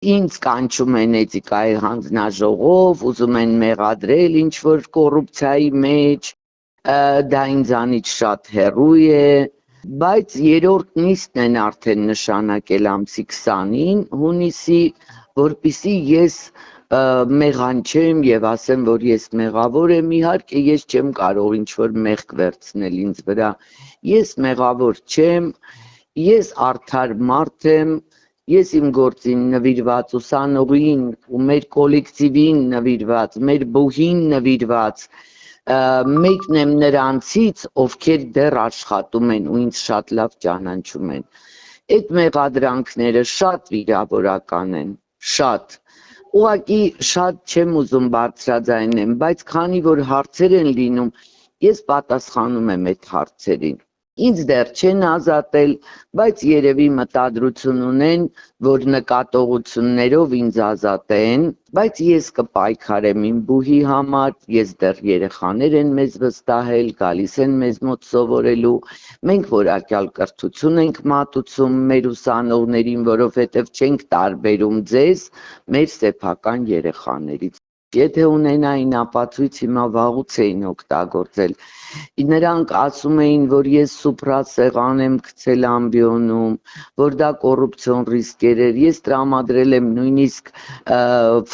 Ինձ կանչում են էթիկայի հանձնաժողով, ուզում են մեղադրել ինչ-որ կոռուպցիայի մեջ, դա ինձանից շատ հեռու է, բայց երրորդ նիստն են արդեն նշանակել ամսի 20-ին հունիսի, որպեսզի ես մեղանչեմ եւ ասեմ, որ ես մեղավոր եմ, իհարկե ես չեմ կարող ինչ-որ մեղք վերցնել ինձ վրա, ես մեղավոր չեմ, ես արդար մարդ եմ, ես իմ գործին նվիրված, ուսանողին ու մեր կոլեկտիվին նվիրված, մեր բուհին նվիրված, մեկն եմ նրանցից, ովքեր դեռ աշխատում են ու ինձ շատ լավ ճանաչում են։ Այդ մեղադրանքները շատ վիրավորական են, շատ։ Ուղղակի շատ չեմ ուզում բարձրաձայնեմ, բայց քանի որ հարցեր են լինում, ես պատասխանում եմ այդ հարցերին։ Ինձ դեռ չեն ազատել, բայց երևի մտադրություն ունեն, որ նկատողություններով ինձ ազատեն, բայց ես կպայքարեմ իմ բուհի համար, ես դեռ երեխաներ են մեզ վստահել, գալիս են մեզ մոտ սովորելու, մենք որակյալ կրթություն ենք մատուցում մեր ուսանողներին, որովհետև չենք տարբերում ձեզ մեր սեփական երեխաներից։ Եթե ունենային ապացույց, հիմա վաղուց էին օգտագործել։ Նրանք ասում էին, որ ես սուպրասեղան եմ գցել ամբիոնում, որ դա կոռուպցիոն ռիսկեր էր, ես տրամադրել եմ նույնիսկ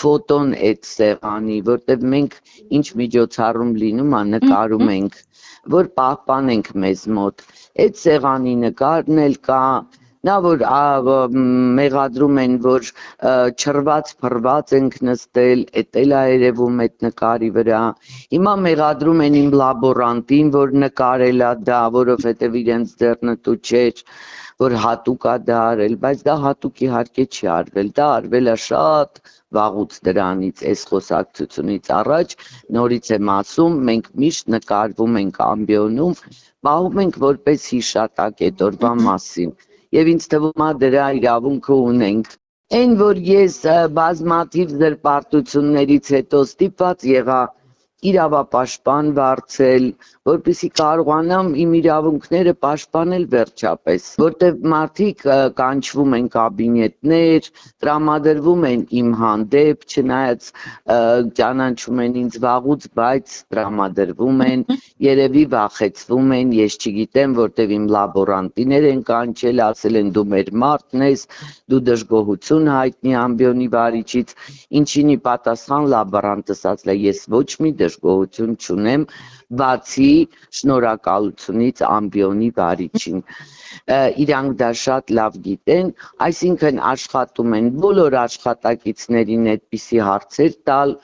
ֆոտոն այդ սեղանի, որտեղ մենք ինչ միջոցառում լինում է նկարում ենք, որ պահպանենք մեզ մոտ։ Այդ սեղանի նկարն էլ կա, նա որ մեղադրում են, որ չրված փռված ենք նստել, էդ էլ է երևում այդ նկարի վրա։ Հիմա մեղադրում են իմ լաբորանտին, որ նկարել է դա, որովհետև իրենց ձեռնտու չէր, որ հատուկ է դա արել, բայց դա հատուկ իհարկե չի արվել, դա արվել է շատ վաղուց դրանից, այս խոսակցությունից առաջ, նորից եմ ասում, մենք միշտ նկարվում ենք ամբիոնում, պահում ենք որպես հիշատակ այդ օրվա մասին, եւ ինձ թվում է դրա իրավունքը ունենք։ Այն որ ես բազմաթիվ զրպարտություններից հետո ստիպված եղա իրավապաշտպան վարձել, որպեսզի կարողանամ իմ իրավունքները պաշտպանել վերջապես, որտեղ մարդիկ կանչվում են կաբինետներ, տրամադրվում են իմ հանդեպ, չնայած ճանաչում են ինձ վաղուց, բայց տրամադրվում են, երևի վախեցվում են, ես չգիտեմ, որտեղ իմ լաբորանտիներ են կանչել, ասել են դու մեր մարդն ես, դու դժգոհություն հայտնի ամբիոնի վարիչից, ինչինի պատասխան լաբորանտս ասել է, ես ոչ մի դժգոհություն չունեմ, բացի շնորհակալությունից ամբիոնի վարիչին։ Իրանք դա շատ լավ գիտեն, այսինքն աշխատում են բոլոր աշխատակիցներին այդպիսի հարցեր տալ,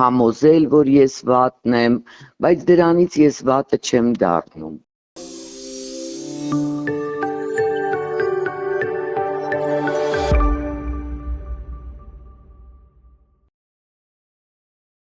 համոզել, որ ես վատն եմ, բայց դրանից ես վատը չեմ դառնում։